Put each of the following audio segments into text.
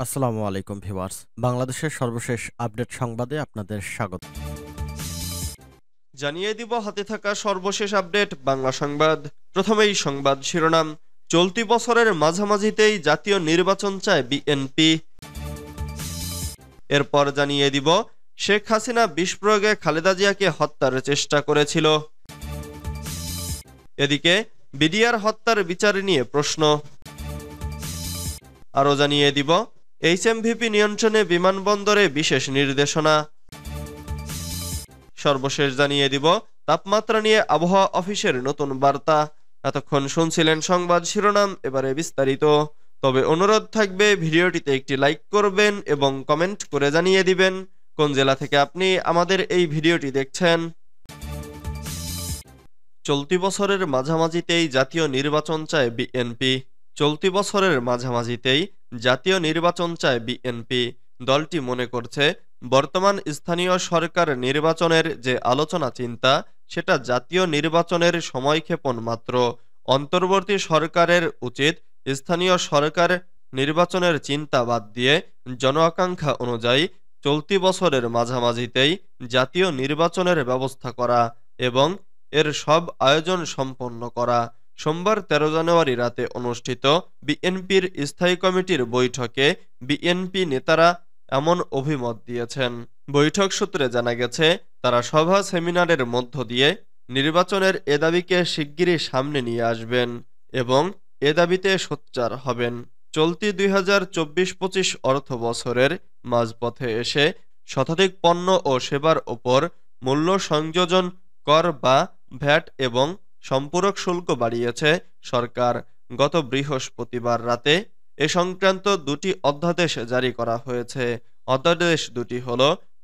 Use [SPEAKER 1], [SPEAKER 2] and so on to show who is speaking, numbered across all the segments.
[SPEAKER 1] আসসালামু আলাইকুম ভিউয়ার্স। বাংলাদেশের সর্বশেষ আপডেট সংবাদে আপনাদের স্বাগত।
[SPEAKER 2] জানিয়ে দিব হাতে থাকা সর্বশেষ আপডেট বাংলা সংবাদ। প্রথমেই সংবাদ শিরোনাম। চলতি বছরের মাঝামাঝিতেই জাতীয় নির্বাচন চায় বিএনপি। এরপর জানিয়ে দিব শেখ হাসিনা বিষ প্রয়োগে খালেদা জিয়াকে হত্যার চেষ্টা করেছিল। এদিকে বিডিআর হত্যার বিচার নিয়ে প্রশ্ন। আরও জানিয়ে দিব এইচএমভিপি নিয়ন্ত্রণে বিমানবন্দরে বিশেষ নির্দেশনা। সর্বশেষ জানিয়ে দিব তাপমাত্রা নিয়ে আবহাওয়া অফিসের নতুন বার্তা। এতক্ষণ শুনছিলেন সংবাদ শিরোনাম, এবারে বিস্তারিত। তবে অনুরোধ থাকবে ভিডিওটিতে একটি লাইক করবেন এবং কমেন্ট করে জানিয়ে দিবেন কোন জেলা থেকে আপনি আমাদের এই ভিডিওটি দেখছেন। চলতি বছরের মাঝামাঝিতেই জাতীয় নির্বাচন চায় বিএনপি। চলতি বছরের মাঝামাঝিতেই জাতীয় নির্বাচন চায় বিএনপি। দলটি মনে করছে বর্তমান স্থানীয় সরকার নির্বাচনের যে আলোচনা চিন্তা সেটা জাতীয় নির্বাচনের সময়ক্ষেপণ মাত্র। অন্তর্বর্তী সরকারের উচিত স্থানীয় সরকার নির্বাচনের চিন্তা বাদ দিয়ে জন আকাঙ্ক্ষা অনুযায়ী চলতি বছরের মাঝামাঝিতেই জাতীয় নির্বাচনের ব্যবস্থা করা এবং এর সব আয়োজন সম্পন্ন করা। সোমবার ১৩ জানুয়ারি রাতে অনুষ্ঠিত বিএনপির স্থায়ী কমিটির বৈঠকে বিএনপি নেতারা এমন অভিমত দিয়েছেন। বৈঠক সূত্রে জানা গেছে তারা সভা সেমিনারের মধ্য দিয়ে নির্বাচনের এ দাবিকে শিগগিরই সামনে নিয়ে আসবেন এবং এ দাবিতে সোচ্চার হবেন। চলতি ২০২৪-২৫ অর্থ বছরের মাঝপথে এসে শতাধিক পণ্য ও সেবার ওপর মূল্য সংযোজন কর বা ভ্যাট এবং সম্পূরক শুল্ক বাড়িয়েছে সরকার। গত বৃহস্পতিবার রাতে এ সংক্রান্ত দুটি অধ্যাদেশ জারি করা হয়েছে। অধ্যাদেশ দুটি হল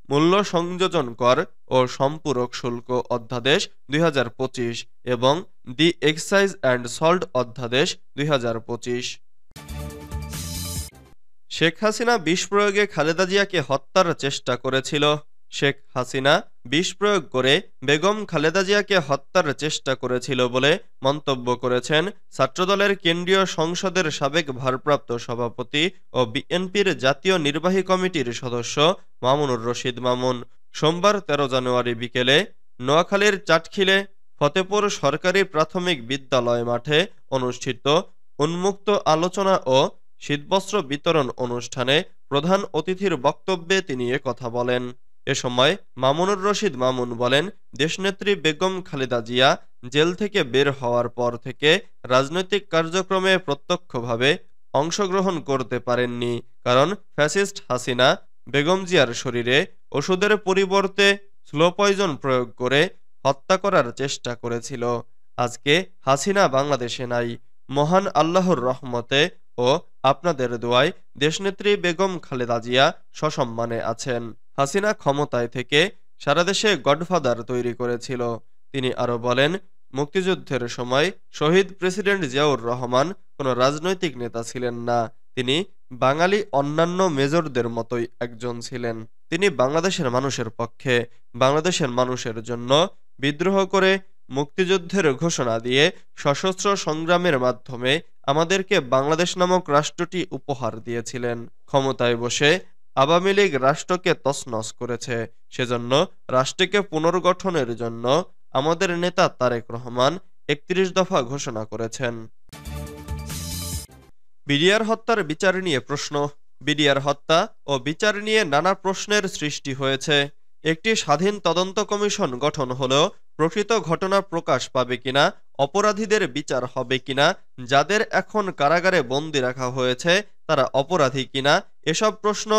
[SPEAKER 2] মূল্য সংযোজন কর ও সম্পূরক শুল্ক অধ্যাদেশ ২০২৫ এবং দি এক্সাইজ অ্যান্ড সল্ট অধ্যাদেশ ২০২৫। শেখ হাসিনা বিষ প্রয়োগে খালেদা জিয়াকে হত্যার চেষ্টা করেছিল। শেখ হাসিনা বিষ প্রয়োগ করে বেগম খালেদা জিয়াকে হত্যার চেষ্টা করেছিল বলে মন্তব্য করেছেন ছাত্রদলের কেন্দ্রীয় সংসদের সাবেক ভারপ্রাপ্ত সভাপতি ও বিএনপির জাতীয় নির্বাহী কমিটির সদস্য মামুনুর রশিদ মামুন। সোমবার ১৩ জানুয়ারি বিকেলে নোয়াখালীর চাটখিলে ফতেপুর সরকারি প্রাথমিক বিদ্যালয় মাঠে অনুষ্ঠিত উন্মুক্ত আলোচনা ও শীতবস্ত্র বিতরণ অনুষ্ঠানে প্রধান অতিথির বক্তব্যে তিনি কথা বলেন। এ সময় মামুনুর রশিদ মামুন বলেন, দেশনেত্রী বেগম খালেদা জিয়া জেল থেকে বের হওয়ার পর থেকে রাজনৈতিক কার্যক্রমে প্রত্যক্ষভাবে অংশগ্রহণ করতে পারেননি, কারণ ফ্যাসিস্ট হাসিনা বেগম জিয়ার শরীরে ওষুধের পরিবর্তে স্লো পয়জন প্রয়োগ করে হত্যা করার চেষ্টা করেছিল। আজকে হাসিনা বাংলাদেশে নাই। মহান আল্লাহর রহমতে ও আপনাদের দোয়ায় দেশনেত্রী বেগম খালেদা জিয়া সসম্মানে আছেন। হাসিনা ক্ষমতায় থেকে সারা দেশে গডফাদার তৈরি করেছিল। তিনি আরো বলেন, মুক্তিযুদ্ধের সময় শহীদ প্রেসিডেন্ট জিয়াউর রহমান কোনো রাজনৈতিক নেতা ছিলেন না। তিনি বাঙালি অন্যান্য মেজরদের মতোই একজন ছিলেন। তিনি বাংলাদেশের মানুষের পক্ষে, বাংলাদেশের মানুষের জন্য বিদ্রোহ করে মুক্তিযুদ্ধের ঘোষণা দিয়ে সশস্ত্র সংগ্রামের মাধ্যমে আমাদেরকে বাংলাদেশ নামক রাষ্ট্রটি উপহার দিয়েছিলেন। ক্ষমতায় বসে আওয়ামী লীগ রাষ্ট্রকে তছনছ করেছে। সেজন্য রাষ্ট্রকে পুনর্গঠনের জন্য আমাদের নেতা তারেক রহমান ৩১ দফা ঘোষণা করেছেন। বিডিআর হত্যার বিচার নিয়ে প্রশ্ন। বিডিআর হত্যা ও বিচার নিয়ে নানা প্রশ্নের সৃষ্টি হয়েছে। একটি স্বাধীন তদন্ত কমিশন গঠন হলেও প্রকৃত ঘটনা প্রকাশ পাবে কিনা, অপরাধীদের বিচার হবে কিনা, যাদের এখন কারাগারে বন্দী রাখা হয়েছে তারা অপরাধী কিনা, এসব প্রশ্ন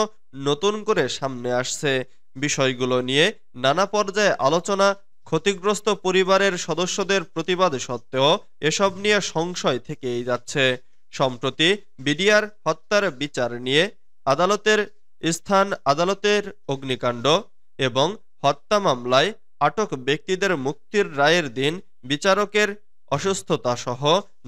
[SPEAKER 2] নতুন করে সামনে আসছে। বিষয়গুলো নিয়ে নানা পর্যায়ে আলোচনা, ক্ষতিগ্রস্ত পরিবারের সদস্যদের প্রতিবাদ সত্ত্বেও এসব নিয়ে সংশয় থেকেই যাচ্ছে। সম্প্রতি বিডিআর হত্যার বিচার নিয়ে আদালতের স্থান, আদালতের অগ্নিকাণ্ড এবং হত্যা মামলায় আটক ব্যক্তিদের মুক্তির রায়ের দিন বিচারকের অসুস্থতা সহ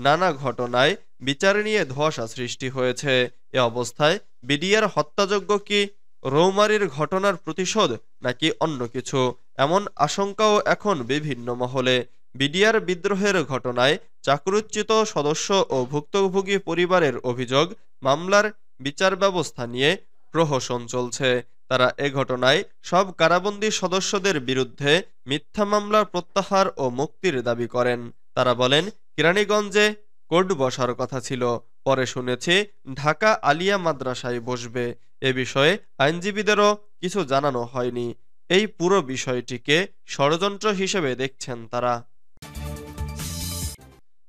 [SPEAKER 2] নানা ঘটনায় বিচার নিয়ে ধোঁয়াশা সৃষ্টি হয়েছে। এ অবস্থায় বিডিআর হত্যাযজ্ঞ কি রৌমারির ঘটনার প্রতিশোধ নাকি অন্য কিছু, এমন আশঙ্কাও এখন বিভিন্ন মহলে। বিডিআর বিদ্রোহের ঘটনায় চাকরুচ্যুত সদস্য ও ভুক্তভোগী পরিবারের অভিযোগ, মামলার বিচার ব্যবস্থা নিয়ে প্রহসন চলছে। তারা এ ঘটনায় সব কারাবন্দী সদস্যদের বিরুদ্ধে মিথ্যা মামলা প্রত্যাহার ও মুক্তির দাবি করেন। তারা বলেন, কেরানীগঞ্জে কোর্ট বসার কথা ছিল, পরে শুনেছি ঢাকা আলিয়া মাদ্রাসায় বসবে। এ বিষয়ে আইনজীবীদেরও কিছু জানানো হয়নি। এই পুরো বিষয়টিকে ষড়যন্ত্র হিসেবে দেখছেন তারা।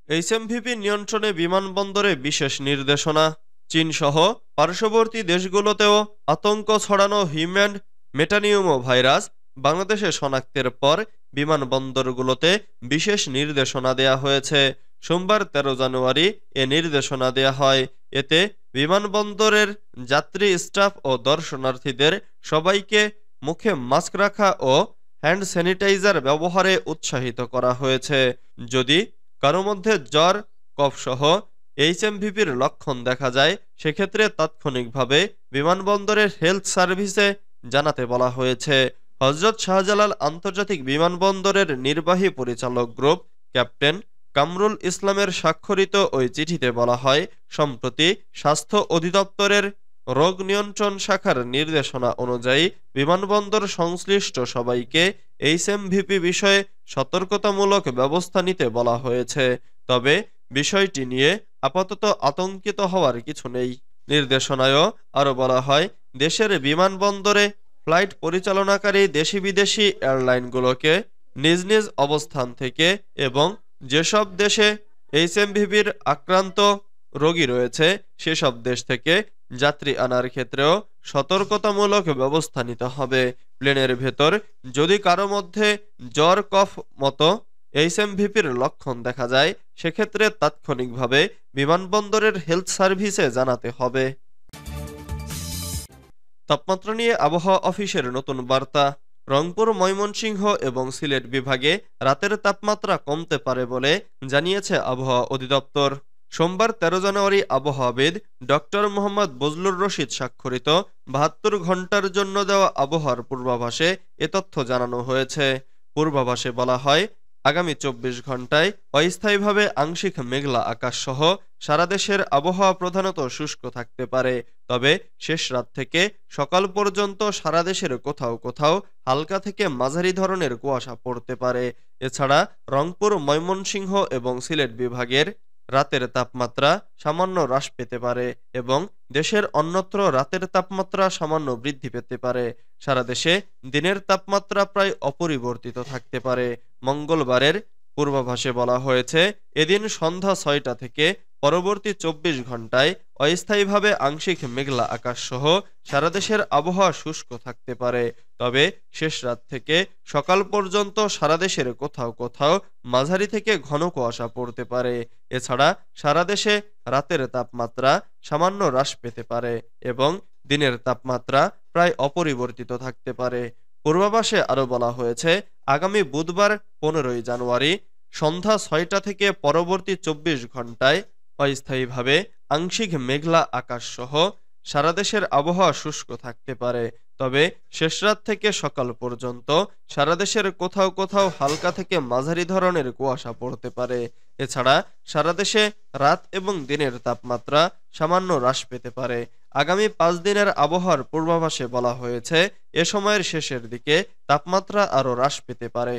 [SPEAKER 2] এইচএমভিপি নিয়ন্ত্রণে বিমানবন্দরে বিশেষ নির্দেশনা। চীনসহ পার্শ্ববর্তী দেশগুলোতেও আতঙ্ক ছড়ানো হিউম্যান মেটানিউমো ভাইরাস বাংলাদেশে শনাক্তের পর বিমানবন্দরগুলোতে বিশেষ নির্দেশনা দেয়া হয়েছে। সোমবার ১৩ জানুয়ারি এ নির্দেশনা দেয়া হয়। এতে বিমানবন্দরের যাত্রী, স্টাফ ও দর্শনার্থীদের সবাইকে মুখে মাস্ক রাখা ও হ্যান্ড স্যানিটাইজার ব্যবহারে উৎসাহিত করা হয়েছে। যদি কারো মধ্যে জ্বর, কফসহ এইচএমভিপির লক্ষণ দেখা যায়, সেক্ষেত্রে তাৎক্ষণিকভাবে বিমানবন্দরের হেলথ সার্ভিসে জানাতে বলা হয়েছে। হযরত শাহজালাল আন্তর্জাতিক বিমানবন্দরের নির্বাহী পরিচালক গ্রুপ ক্যাপ্টেন কামরুল ইসলামের স্বাক্ষরিত ওই চিঠিতে বলা হয়, সম্প্রতি স্বাস্থ্য অধিদপ্তরের রোগ নিয়ন্ত্রণ শাখার নির্দেশনা অনুযায়ী বিমানবন্দর সংশ্লিষ্ট সবাইকে এইচএমভিপি বিষয়ে সতর্কতামূলক ব্যবস্থা নিতে বলা হয়েছে। তবে বিষয়টি নিয়ে আপাতত আতঙ্কিত হওয়ার কিছু নেই। নির্দেশনায়ও আরও বলা হয়, দেশের বিমানবন্দরে ফ্লাইট পরিচালনাকারী দেশি বিদেশি এয়ারলাইনগুলোকে নিজ নিজ অবস্থান থেকে এবং যেসব দেশে এইচএমভিপির আক্রান্ত রোগী রয়েছে সেসব দেশ থেকে যাত্রী আনার ক্ষেত্রেও সতর্কতামূলক ব্যবস্থা নিতে হবে। প্লেনের ভেতর যদি কারো মধ্যে জ্বর, কফ মতো এইচএমভিপির লক্ষণ দেখা যায়, সেক্ষেত্রে তাৎক্ষণিকভাবে বিমানবন্দরের হেলথ সার্ভিসে জানাতে হবে। তাপমাত্রা নিয়ে আবহাওয়া অফিসের নতুন বার্তা। রংপুর, ময়মনসিংহ এবং সিলেট বিভাগে রাতের তাপমাত্রা কমতে পারে বলে জানিয়েছে আবহাওয়া অধিদপ্তর। সোমবার ১৩ জানুয়ারি আবহাওয়াবিদ ডক্টর মোহাম্মদ বজলুর রশিদ স্বাক্ষরিত ৭২ ঘন্টার জন্য দেওয়া আবহাওয়ার পূর্বাভাসে এ তথ্য জানানো হয়েছে। পূর্বাভাসে বলা হয়, আগামী ২৪ ঘন্টায় অস্থায়ীভাবে আংশিক মেঘলা আকাশ সহ সারা দেশের আবহাওয়া প্রধানত শুষ্ক থাকতে পারে। তবে শেষ রাত থেকে সকাল পর্যন্ত সারা দেশের কোথাও কোথাও হালকা থেকে মাঝারি ধরনের কুয়াশা পড়তে পারে। এছাড়া রংপুর, ময়মনসিংহ এবং সিলেট বিভাগের রাতের তাপমাত্রা সামান্য হ্রাস পেতে পারে এবং দেশের অন্যত্র রাতের তাপমাত্রা সামান্য বৃদ্ধি পেতে পারে। সারা দেশে দিনের তাপমাত্রা প্রায় অপরিবর্তিত থাকতে পারে। মঙ্গলবারের পূর্বাভাসে বলা হয়েছে, এদিন সন্ধ্যা ৬টা থেকে পরবর্তী ২৪ ঘন্টায় অস্থায়ীভাবে আংশিক মেঘলা আকাশ সহ সারা দেশের আবহাওয়া শুষ্ক থাকতে পারে। তবে শেষ রাত থেকে সকাল পর্যন্ত সারা দেশের কোথাও কোথাও মাঝারি থেকে ঘন কুয়াশা পড়তে পারে। এছাড়া সারা দেশে রাতের তাপমাত্রা সামান্য হ্রাস পেতে পারে এবং দিনের তাপমাত্রা প্রায় অপরিবর্তিত থাকতে পারে। পূর্বাভাসে আরও বলা হয়েছে, আগামী বুধবার ১৫ জানুয়ারি সন্ধ্যা ৬টা থেকে পরবর্তী ২৪ ঘন্টায় অস্থায়ীভাবে আংশিক মেঘলা আকাশ সহ সারা দেশের আবহাওয়া শুষ্ক থাকতে পারে। তবে শেষ রাত থেকে সকাল পর্যন্ত সারা দেশের কোথাও কোথাও হালকা থেকে মাঝারি ধরনের কুয়াশা পড়তে পারে। এছাড়া সারা দেশে রাত এবং দিনের তাপমাত্রা সামান্য হ্রাস পেতে পারে। আগামী ৫ দিনের আবহাওয়ার পূর্বাভাসে বলা হয়েছে, এ সময়ের শেষের দিকে তাপমাত্রা আরও হ্রাস পেতে পারে।